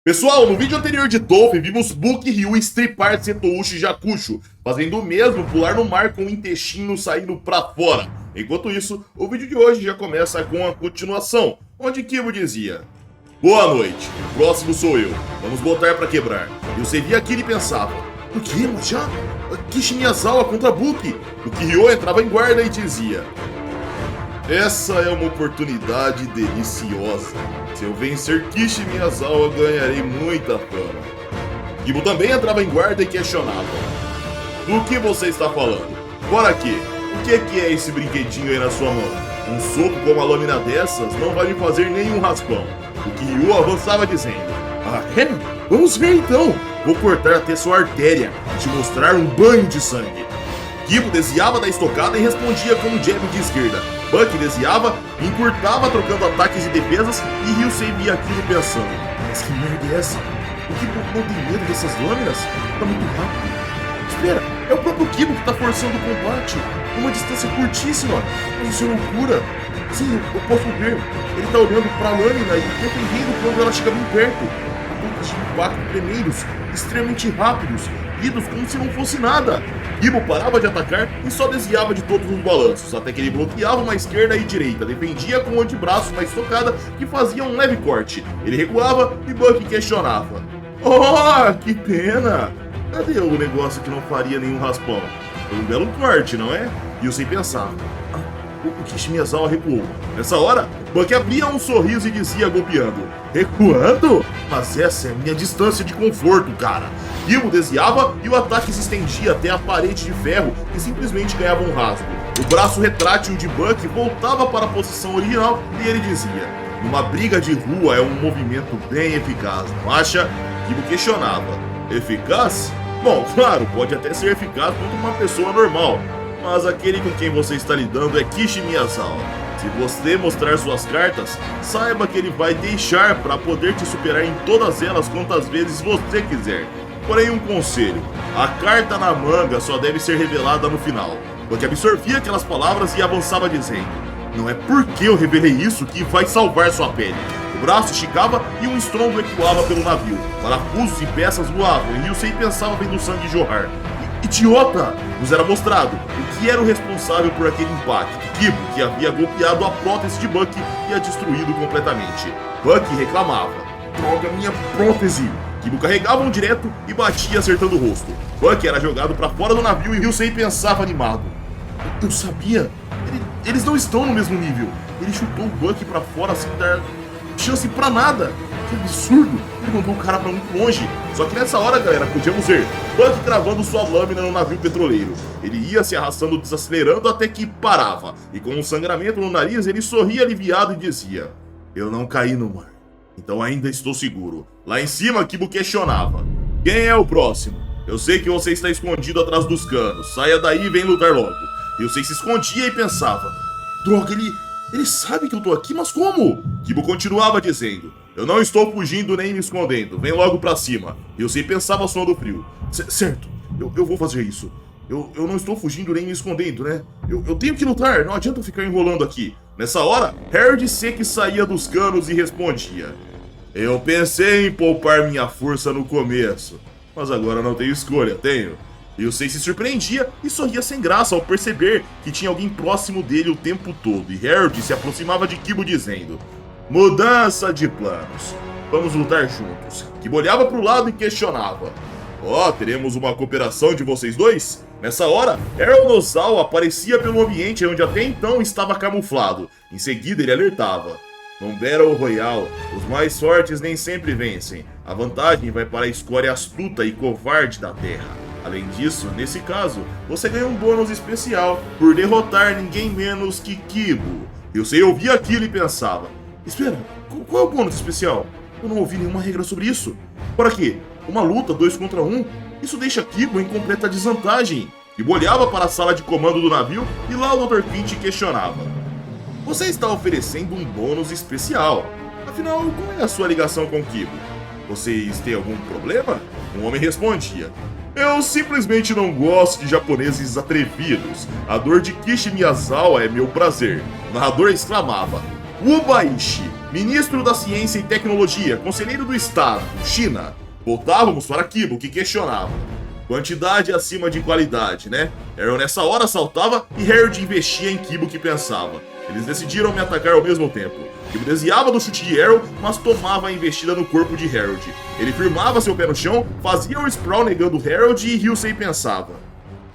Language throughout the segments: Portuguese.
Pessoal, no vídeo anterior de Toph, vimos Book Ryu estripar Setouchi Jakusho, fazendo o mesmo pular no mar com o intestino saindo pra fora. Enquanto isso, o vídeo de hoje já começa com a continuação, onde Kibo dizia: "Boa noite, o próximo sou eu, vamos botar pra quebrar." E você via Kiri e pensava: "O que? Mas já? Kishi Miyazawa contra Book?" O que Ryo entrava em guarda e dizia: "Essa é uma oportunidade deliciosa. Se eu vencer Kishi Miyazawa, ganharei muita fama." Kibo também entrava em guarda e questionava: "Do que você está falando? Bora aqui. O que é esse brinquedinho aí na sua mão? Um soco com uma lâmina dessas não vai me fazer nenhum raspão." O Kiryu avançava dizendo: "Ah, é? Vamos ver então. Vou cortar até sua artéria e te mostrar um banho de sangue." Kibo desviava da estocada e respondia com um jab de esquerda. Buck desviava e encurtava trocando ataques e defesas, e Ryusei via aquilo pensando: "Mas que merda é essa? O Kibo não tem medo dessas lâminas? Tá muito rápido. Espera, é o próprio Kibo que tá forçando o combate. Uma distância curtíssima. Mas isso é loucura. Sim, eu posso ver. Ele tá olhando pra lâmina e defendendo quando ela chega bem perto. Ataques de impacto tremeiros, extremamente rápidos, lidos como se não fosse nada." Kibo parava de atacar e só desviava de todos os balanços, até que ele bloqueava uma esquerda e direita, defendia com o antebraço uma estocada que fazia um leve corte. Ele recuava e Buck questionava: "Oh, que pena! Cadê o negócio que não faria nenhum raspão? Foi um belo corte, não é?" E eu sem pensar: o Kishi Miyazawa recuou. Nessa hora, Buck abria um sorriso e dizia golpeando: "Recuando? Mas essa é a minha distância de conforto, cara." Kibo desviava e o ataque se estendia até a parede de ferro e simplesmente ganhava um rasgo. O braço retrátil de Buck voltava para a posição original e ele dizia: "Numa briga de rua é um movimento bem eficaz, não acha?" Kibo questionava: "Eficaz? Bom, claro, pode até ser eficaz contra uma pessoa normal, mas aquele com quem você está lidando é Kishi Miyazawa. Se você mostrar suas cartas, saiba que ele vai deixar para poder te superar em todas elas quantas vezes você quiser. Porém, um conselho: a carta na manga só deve ser revelada no final." Porque absorvia aquelas palavras e avançava dizendo: "Não é porque eu revelei isso que vai salvar sua pele." O braço esticava e um estrondo ecoava pelo navio. Parafusos e peças voavam e Ryusei pensava vendo o sangue jorrar. Idiota! Nos era mostrado o que era o responsável por aquele impacto. Kibo, que havia golpeado a prótese de Buck e a destruído completamente. Buck reclamava: "Droga, minha prótese!" Kibo carregava um direto e batia acertando o rosto. Buck era jogado para fora do navio e Ryusei pensava animado: "Eu sabia! Eles não estão no mesmo nível." Ele chutou o Buck para fora sem dar chance pra nada. Que absurdo! Ele mandou o cara pra muito longe. Só que nessa hora, galera, podíamos ver Buck cravando sua lâmina no navio petroleiro. Ele ia se arrastando, desacelerando até que parava. E com um sangramento no nariz, ele sorria aliviado e dizia: "Eu não caí no mar, então ainda estou seguro." Lá em cima, Kibo questionava: "Quem é o próximo? Eu sei que você está escondido atrás dos canos. Saia daí e vem lutar logo." Eu sei se escondia e pensava: "Droga, ele sabe que eu tô aqui, mas como?" Kibo continuava dizendo: "Eu não estou fugindo nem me escondendo. Vem logo pra cima." Eu sei pensava suando frio: Certo, eu vou fazer isso. Eu não estou fugindo nem me escondendo, né? Eu tenho que lutar, não adianta ficar enrolando aqui." Nessa hora, Harry de Seki saía dos canos e respondia: "Eu pensei em poupar minha força no começo, mas agora não tenho escolha, tenho." Yusei se surpreendia e sorria sem graça ao perceber que tinha alguém próximo dele o tempo todo, e Harold se aproximava de Kibo dizendo: "Mudança de planos. Vamos lutar juntos." Kibo olhava para o lado e questionava: "Ó, teremos uma cooperação de vocês dois?" Nessa hora, Errol Nozawa aparecia pelo ambiente onde até então estava camuflado. Em seguida ele alertava: "Num Battle Royale, os mais fortes nem sempre vencem. A vantagem vai para a escória astuta e covarde da Terra. Além disso, nesse caso, você ganha um bônus especial por derrotar ninguém menos que Kibo." Yusei ouvia aquilo e pensava: "Espera, qual é o bônus especial? Eu não ouvi nenhuma regra sobre isso. Para quê? Uma luta 2 contra 1? Isso deixa Kibo em completa desvantagem." Kibo olhava para a sala de comando do navio e lá o Dr. Quint questionava: "Você está oferecendo um bônus especial. Afinal, qual é a sua ligação com Kibo? Vocês têm algum problema?" Um homem respondia: "Eu simplesmente não gosto de japoneses atrevidos. A dor de Kishi Miyazawa é meu prazer." O narrador exclamava: Wu Baishi, ministro da Ciência e Tecnologia, conselheiro do Estado, China. Voltávamos para Kibo, que questionava. Quantidade acima de qualidade, né? Arrow nessa hora saltava e Harold investia em Kibo, que pensava. Eles decidiram me atacar ao mesmo tempo. Kibo desviava do chute de Arrow, mas tomava a investida no corpo de Harold. Ele firmava seu pé no chão, fazia o sprawl negando Harold e Ryusei pensava.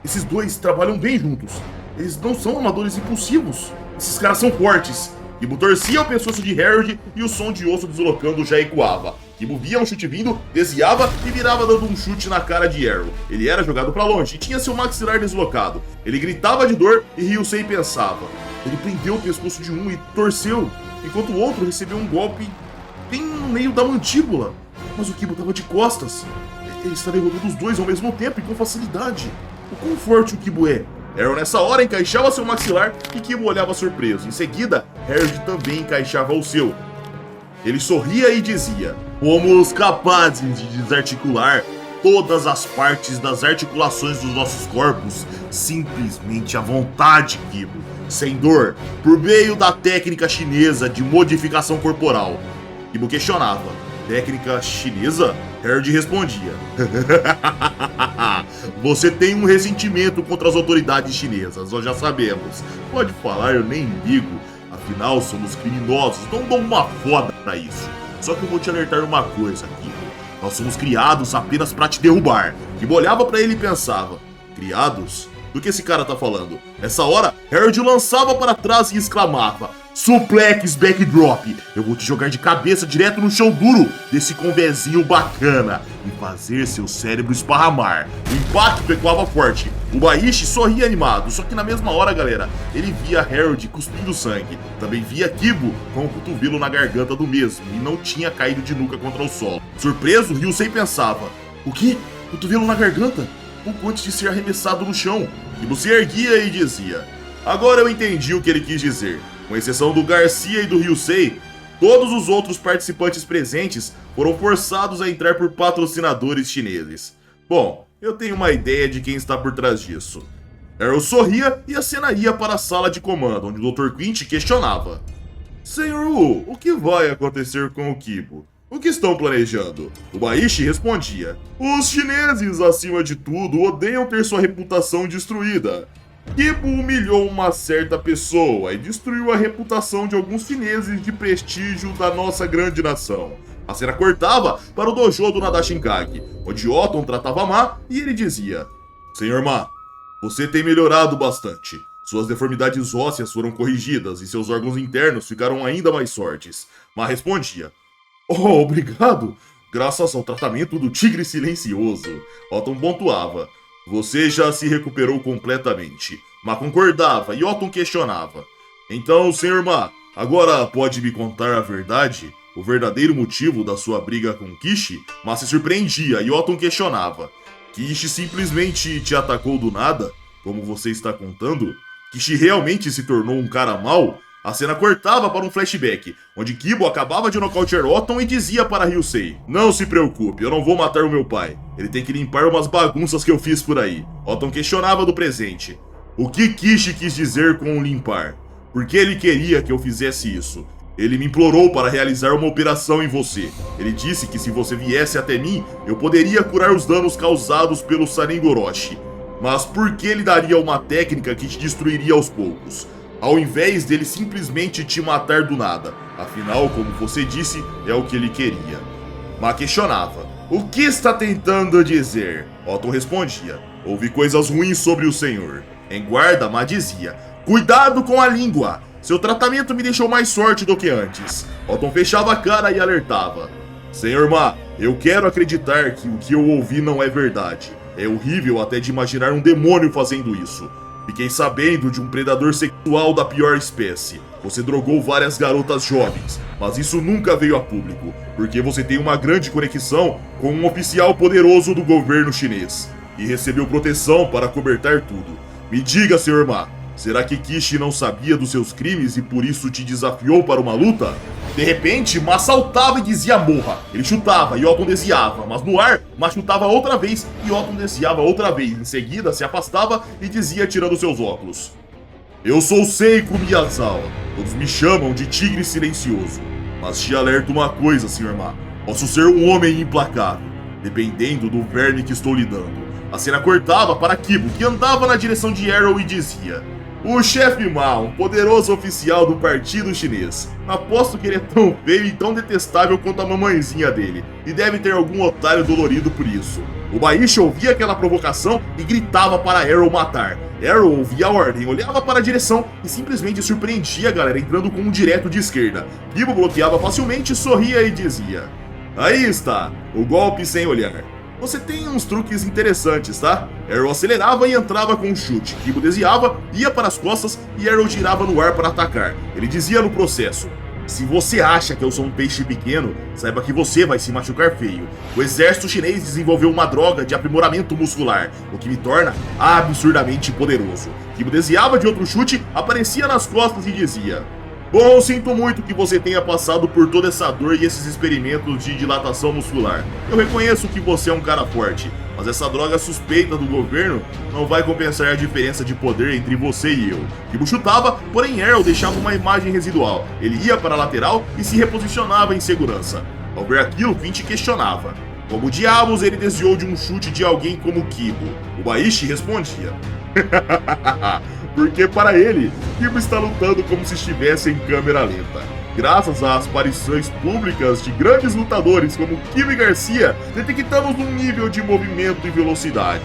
Esses dois trabalham bem juntos. Eles não são amadores impulsivos. Esses caras são fortes. Kibo torcia o pescoço de Harold e o som de osso deslocando já ecoava. Kibo via um chute vindo, desviava e virava dando um chute na cara de Arrow. Ele era jogado pra longe e tinha seu maxilar deslocado. Ele gritava de dor e Ryusei pensava. Ele prendeu o pescoço de um e torceu, enquanto o outro recebeu um golpe bem no meio da mandíbula. Mas o Kibo estava de costas. Ele está derrotando os dois ao mesmo tempo e com facilidade. O quão forte o Kibo é? Arrow nessa hora encaixava seu maxilar e Kibo olhava surpreso. Em seguida, Harold também encaixava o seu. Ele sorria e dizia: fomos capazes de desarticular todas as partes das articulações dos nossos corpos simplesmente à vontade, Kibo, sem dor, por meio da técnica chinesa de modificação corporal. Kibo questionava: técnica chinesa? Harold respondia: você tem um ressentimento contra as autoridades chinesas, nós já sabemos. Pode falar, eu nem ligo. Afinal, somos criminosos, não dou uma foda pra isso. Só que eu vou te alertar uma coisa, Kibo. Nós somos criados apenas pra te derrubar. Kibo olhava pra ele e pensava: criados? Do que esse cara tá falando? Nessa hora, Harold lançava para trás e exclamava: suplex backdrop. Eu vou te jogar de cabeça direto no chão duro desse convezinho bacana e fazer seu cérebro esparramar. O impacto ecoava forte. O Baishi sorria animado, só que na mesma hora, galera, ele via Harold cuspindo sangue. Também via Kibo com o cotovelo na garganta do mesmo e não tinha caído de nuca contra o solo. Surpreso, Ryusei pensava: o quê? Cotovelo na garganta? Pouco antes de ser arremessado no chão. Kibo se erguia e dizia: agora eu entendi o que ele quis dizer. Com exceção do Garcia e do Ryusei, todos os outros participantes presentes foram forçados a entrar por patrocinadores chineses. Bom, eu tenho uma ideia de quem está por trás disso. Arrow sorria e acenaria para a sala de comando, onde o Dr. Quint questionava: Senhor Wu, o que vai acontecer com o Kibo? O que estão planejando? O Baishi respondia: os chineses, acima de tudo, odeiam ter sua reputação destruída. Kibo humilhou uma certa pessoa e destruiu a reputação de alguns chineses de prestígio da nossa grande nação. A cena cortava para o dojo do Nadashinkage, onde Otton tratava Ma e ele dizia: Senhor Ma, você tem melhorado bastante. Suas deformidades ósseas foram corrigidas e seus órgãos internos ficaram ainda mais fortes. Ma respondia: oh, obrigado! Graças ao tratamento do tigre silencioso. Otton pontuava: você já se recuperou completamente. Ma concordava e Otton questionava: então, Sr. Ma, agora pode me contar a verdade? O verdadeiro motivo da sua briga com Kishi? Ma se surpreendia e Otton questionava: Kishi simplesmente te atacou do nada? Como você está contando? Kishi realmente se tornou um cara mau? A cena cortava para um flashback, onde Kibo acabava de nocautear Otton e dizia para Ryusei: não se preocupe, eu não vou matar o meu pai. Ele tem que limpar umas bagunças que eu fiz por aí. Otton questionava do presente: o que Kishi quis dizer com limpar? Por que ele queria que eu fizesse isso? Ele me implorou para realizar uma operação em você. Ele disse que se você viesse até mim, eu poderia curar os danos causados pelo Sanengoroshi. Mas por que ele daria uma técnica que te destruiria aos poucos? Ao invés dele simplesmente te matar do nada. Afinal, como você disse, é o que ele queria. Ma questionava: o que está tentando dizer? Otton respondia: ouvi coisas ruins sobre o senhor. Em guarda, Ma dizia: cuidado com a língua! Seu tratamento me deixou mais forte do que antes. Otton fechava a cara e alertava: Senhor Ma, eu quero acreditar que o que eu ouvi não é verdade. É horrível até de imaginar um demônio fazendo isso. Fiquei sabendo de um predador sexual da pior espécie. Você drogou várias garotas jovens, mas isso nunca veio a público, porque você tem uma grande conexão com um oficial poderoso do governo chinês, e recebeu proteção para cobertar tudo. Me diga, Sr. Ma, será que Kishi não sabia dos seus crimes e por isso te desafiou para uma luta? De repente, Ma saltava e dizia morra. Ele chutava e Otton desviava, mas no ar, Ma chutava outra vez e Otton desviava outra vez. Em seguida, se afastava e dizia tirando seus óculos: Eu sou Seiko Miyazawa. Todos me chamam de Tigre Silencioso. Mas te alerto uma coisa, Sr. Ma. Posso ser um homem implacável, dependendo do verme que estou lidando. A cena cortava para Kibo, que andava na direção de Arrow e dizia: o chefe Ma, um poderoso oficial do partido chinês. Aposto que ele é tão feio e tão detestável quanto a mamãezinha dele, e deve ter algum otário dolorido por isso. O Baishi ouvia aquela provocação e gritava para Arrow matar. Arrow ouvia a ordem, olhava para a direção e simplesmente surpreendia a galera entrando com um direto de esquerda. Kibo bloqueava facilmente, sorria e dizia: aí está, o golpe sem olhar. Você tem uns truques interessantes, tá? Arrow acelerava e entrava com um chute. Kibo desviava, ia para as costas e Arrow girava no ar para atacar. Ele dizia no processo: se você acha que eu sou um peixe pequeno, saiba que você vai se machucar feio. O exército chinês desenvolveu uma droga de aprimoramento muscular, o que me torna absurdamente poderoso. Kibo desviava de outro chute, aparecia nas costas e dizia: bom, sinto muito que você tenha passado por toda essa dor e esses experimentos de dilatação muscular. Eu reconheço que você é um cara forte, mas essa droga suspeita do governo não vai compensar a diferença de poder entre você e eu. Kibo chutava, porém Arrow deixava uma imagem residual. Ele ia para a lateral e se reposicionava em segurança. Ao ver aquilo, Quint questionava: como diabos ele desviou de um chute de alguém como Kibo? O Baishi respondia: porque para ele, Kibo está lutando como se estivesse em câmera lenta. Graças às aparições públicas de grandes lutadores como Kibo e Garcia, detectamos um nível de movimento e velocidade.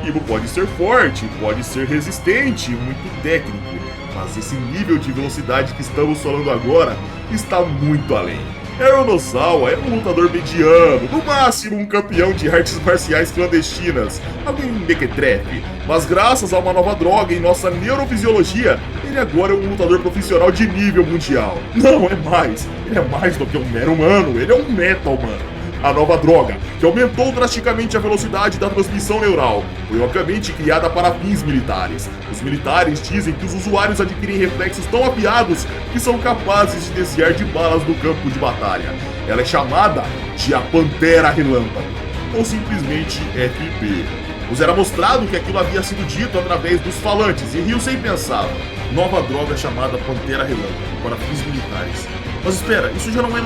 Kibo pode ser forte, pode ser resistente, muito técnico, mas esse nível de velocidade que estamos falando agora está muito além. Arrow Nosawa é um lutador mediano, no máximo um campeão de artes marciais clandestinas, alguém mequetrefe, mas graças a uma nova droga em nossa neurofisiologia, ele agora é um lutador profissional de nível mundial. Não é mais, ele é mais do que um mero humano, ele é um meta-humano. A nova droga, que aumentou drasticamente a velocidade da transmissão neural, foi obviamente criada para fins militares. Os militares dizem que os usuários adquirem reflexos tão afiados que são capazes de desviar de balas no campo de batalha. Ela é chamada de a Pantera Relâmpago, ou simplesmente FP. Nos era mostrado que aquilo havia sido dito através dos falantes e Ryusei pensava: nova droga chamada Pantera Relâmpago para fins militares. Mas espera, isso já não é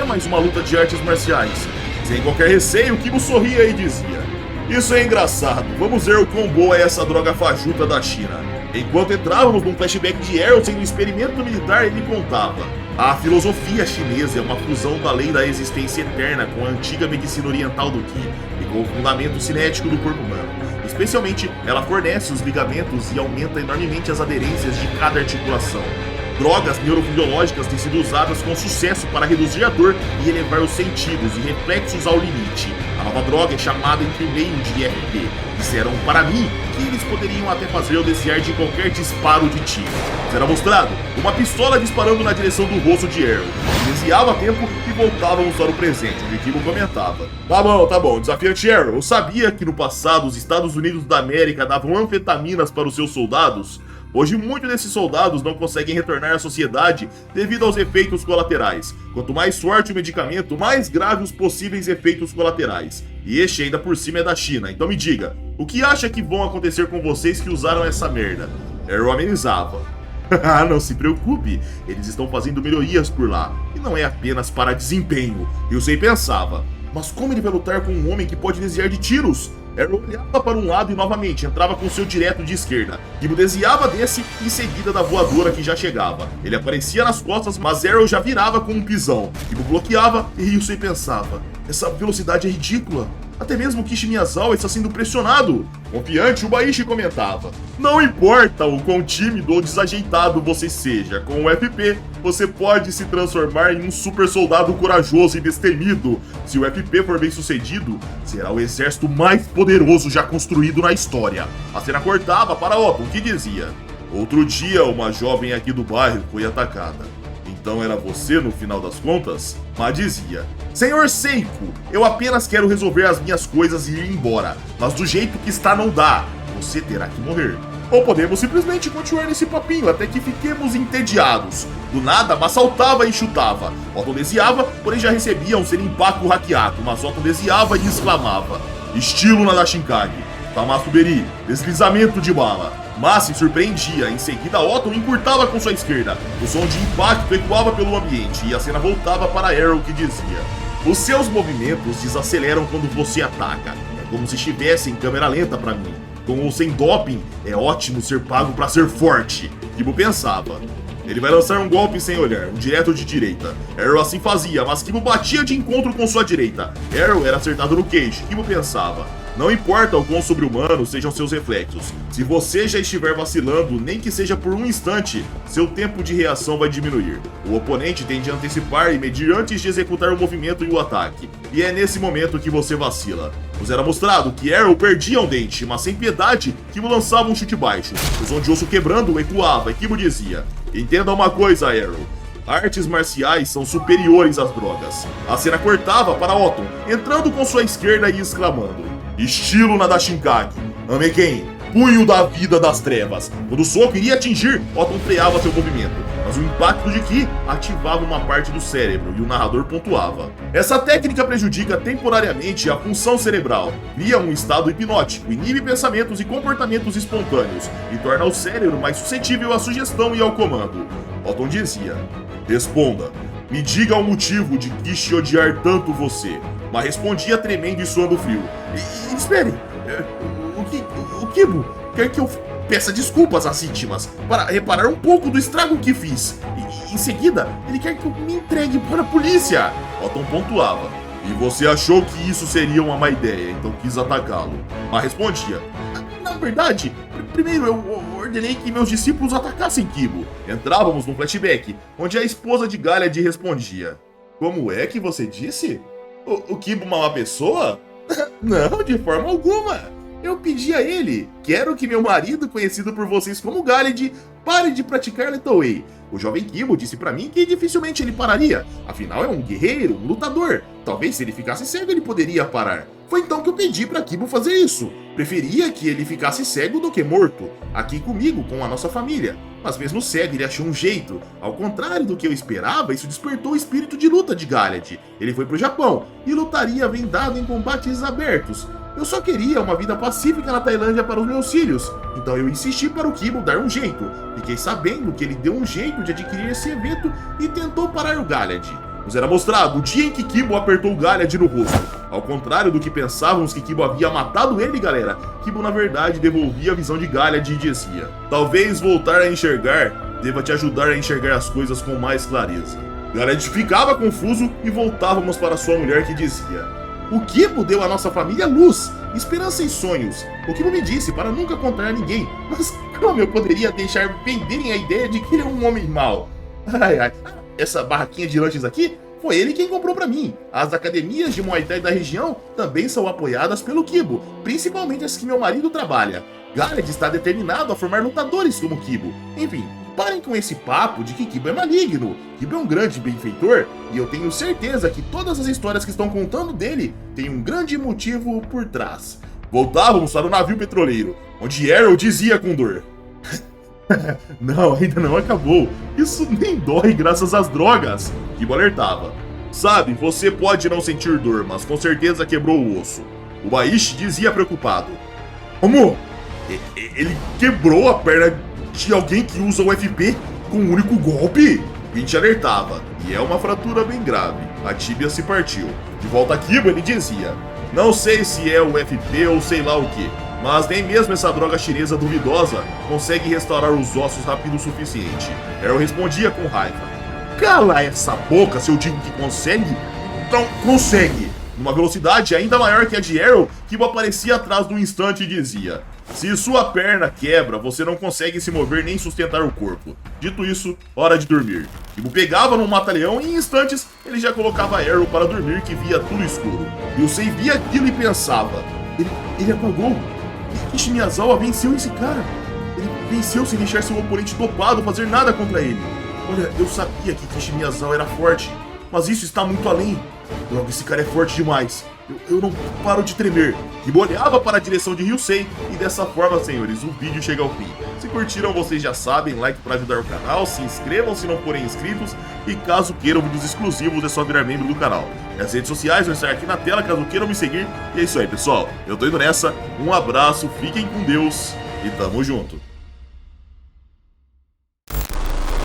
mais uma luta de artes marciais. Sem qualquer receio, Kibo sorria e dizia: isso é engraçado, vamos ver o quão boa é essa droga fajuta da China. Enquanto entrávamos num flashback de Arrow sendo um experimento militar, ele contava: a filosofia chinesa é uma fusão da lei da existência eterna com a antiga medicina oriental do Qi e com o fundamento cinético do corpo humano. Especialmente, ela fornece os ligamentos e aumenta enormemente as aderências de cada articulação. Drogas neurobiológicas têm sido usadas com sucesso para reduzir a dor e elevar os sentidos e reflexos ao limite. A nova droga é chamada entre meio de FP. Disseram para mim que eles poderiam até fazer eu desviar de qualquer disparo de tiro. Será mostrado uma pistola disparando na direção do rosto de Arrow. Desviava a tempo e voltávamos para o presente, onde Kibo comentava: tá bom, desafiante Arrow, eu sabia que no passado os Estados Unidos da América davam anfetaminas para os seus soldados. Hoje, muitos desses soldados não conseguem retornar à sociedade devido aos efeitos colaterais. Quanto mais forte o medicamento, mais graves os possíveis efeitos colaterais. E este ainda por cima é da China, então me diga, o que acha que vão acontecer com vocês que usaram essa merda? Arrow amenizava: não se preocupe, eles estão fazendo melhorias por lá, e não é apenas para desempenho. Ryusei pensava: mas como ele vai lutar com um homem que pode desviar de tiros? Arrow olhava para um lado e novamente entrava com seu direto de esquerda. Kibo desviava desse em seguida da voadora que já chegava. Ele aparecia nas costas, mas Arrow já virava com um pisão. Kibo bloqueava e Ryusei pensava: essa velocidade é ridícula. Até mesmo Kishi Miyazawa está sendo pressionado. Confiante, o Baishi comentava: não importa o quão tímido ou desajeitado você seja, com o FP, você pode se transformar em um super soldado corajoso e destemido. Se o FP for bem sucedido, será o exército mais poderoso já construído na história. A cena cortava para Otto, que dizia: outro dia, uma jovem aqui do bairro foi atacada. Então era você no final das contas? Ma dizia: Senhor Seiko, eu apenas quero resolver as minhas coisas e ir embora, mas do jeito que está não dá, você terá que morrer. Ou podemos simplesmente continuar nesse papinho até que fiquemos entediados. Do nada, Ma saltava e chutava. Otto desviava, porém já recebia um Senpaku hackeado, mas Otto desviava e exclamava: estilo Nadashinkage, Tamasuberi, deslizamento de bala. mas se surpreendia. Em seguida, Otton encurtava com sua esquerda. O som de impacto ecoava pelo ambiente e a cena voltava para Arrow, que dizia: os seus movimentos desaceleram quando você ataca. É como se estivesse em câmera lenta para mim. Com ou sem doping, é ótimo ser pago para ser forte. Kibo pensava. Ele vai lançar um golpe sem olhar, um direto de direita. Arrow assim fazia, mas Kibo batia de encontro com sua direita. Arrow era acertado no queixo. Kibo pensava: não importa o quão sobre-humanos sejam seus reflexos, se você já estiver vacilando, nem que seja por um instante, seu tempo de reação vai diminuir. O oponente tende a antecipar e medir antes de executar o movimento e o ataque, e é nesse momento que você vacila. Nos era mostrado que Arrow perdia um dente, mas sem piedade, Kibo lançava um chute baixo. O som de osso quebrando ecoava e Kibo dizia: entenda uma coisa, Arrow. Artes marciais são superiores às drogas. A cena cortava para Otton, entrando com sua esquerda e exclamando: estilo Nadashinkage, Ameken, punho da vida das trevas. Quando o soco iria atingir, Otton freava seu movimento, mas o impacto de Ki ativava uma parte do cérebro e o narrador pontuava: essa técnica prejudica temporariamente a função cerebral, cria um estado hipnótico, inibe pensamentos e comportamentos espontâneos e torna o cérebro mais suscetível à sugestão e ao comando. Otton dizia: responda, me diga o motivo de Kishi odiar tanto você. Mas respondia tremendo e suando frio: espere, o Kibo quer que eu peça desculpas às vítimas para reparar um pouco do estrago que fiz. E em seguida, ele quer que eu me entregue para a polícia. Otton pontuava: e você achou que isso seria uma má ideia, então quis atacá-lo. Mas respondia: na verdade, primeiro eu ordenei que meus discípulos atacassem Kibo. Entrávamos num flashback, onde a esposa de Galliard respondia: como é que você disse? O Kibo uma má pessoa? Não, de forma alguma. Eu pedi a ele: quero que meu marido, conhecido por vocês como Galliard, pare de praticar Lethal Way. O jovem Kibo disse pra mim que dificilmente ele pararia. Afinal, é um guerreiro, um lutador. Talvez se ele ficasse cego, ele poderia parar. Foi então que eu pedi pra Kibo fazer isso. Preferia que ele ficasse cego do que morto. Aqui comigo, com a nossa família. Mas mesmo cego, ele achou um jeito. Ao contrário do que eu esperava, isso despertou o espírito de luta de Galliard. Ele foi pro Japão e lutaria vendado em combates abertos. Eu só queria uma vida pacífica na Tailândia para os meus filhos. Então eu insisti para o Kibo dar um jeito. Fiquei sabendo que ele deu um jeito de adquirir esse evento e tentou parar o Galliard. Nos era mostrado o dia em que Kibo apertou o Galliard no rosto. Ao contrário do que pensávamos que Kibo havia matado ele, galera, Kibo na verdade devolvia a visão de Galliard e dizia: talvez voltar a enxergar deva te ajudar a enxergar as coisas com mais clareza. Galliard ficava confuso e voltávamos para sua mulher, que dizia: o Kibo deu à nossa família luz, esperança e sonhos. O Kibo me disse para nunca contar a ninguém, mas como eu poderia deixar venderem a ideia de que ele é um homem mau? Ai, essa barraquinha de lanches aqui foi ele quem comprou pra mim. As academias de Muay Thai da região também são apoiadas pelo Kibo, principalmente as que meu marido trabalha. Galliard está determinado a formar lutadores como Kibo. Enfim, parem com esse papo de que Kibo é maligno. Kibo é um grande benfeitor e eu tenho certeza que todas as histórias que estão contando dele têm um grande motivo por trás. Voltávamos para o navio petroleiro, onde Arrow dizia com dor: não, ainda não acabou. Isso nem dói graças às drogas. Kibo alertava: sabe, você pode não sentir dor, mas com certeza quebrou o osso. O Baishi dizia preocupado: como? Ele quebrou a perna de alguém que usa o FP com um único golpe? Vinci alertava: e é uma fratura bem grave. A tíbia se partiu. De volta a Kibo, ele dizia: não sei se é o FP ou sei lá o que, mas nem mesmo essa droga chinesa duvidosa consegue restaurar os ossos rápido o suficiente. Arrow respondia com raiva: cala essa boca se eu digo que consegue. Então consegue. Numa velocidade ainda maior que a de Arrow, Kibo aparecia atrás num instante e dizia: se sua perna quebra, você não consegue se mover nem sustentar o corpo. Dito isso, hora de dormir. Kibo pegava no mata-leão e em instantes ele já colocava Arrow para dormir, que via tudo escuro. Yusei via aquilo e pensava: ele apagou. Kishi Miyazawa venceu esse cara. Ele venceu sem deixar seu oponente dopado fazer nada contra ele. Olha, eu sabia que Kishi Miyazawa era forte, mas isso está muito além. Logo, esse cara é forte demais. Eu não paro de tremer. Kibo olhava para a direção de Ryusei e dessa forma, senhores, o vídeo chega ao fim. Se curtiram, vocês já sabem, like para ajudar o canal, se inscrevam se não forem inscritos e caso queiram vídeos exclusivos é só virar membro do canal. As redes sociais vão estar aqui na tela caso queiram me seguir. E é isso aí, pessoal. Eu tô indo nessa. Um abraço, fiquem com Deus e tamo junto.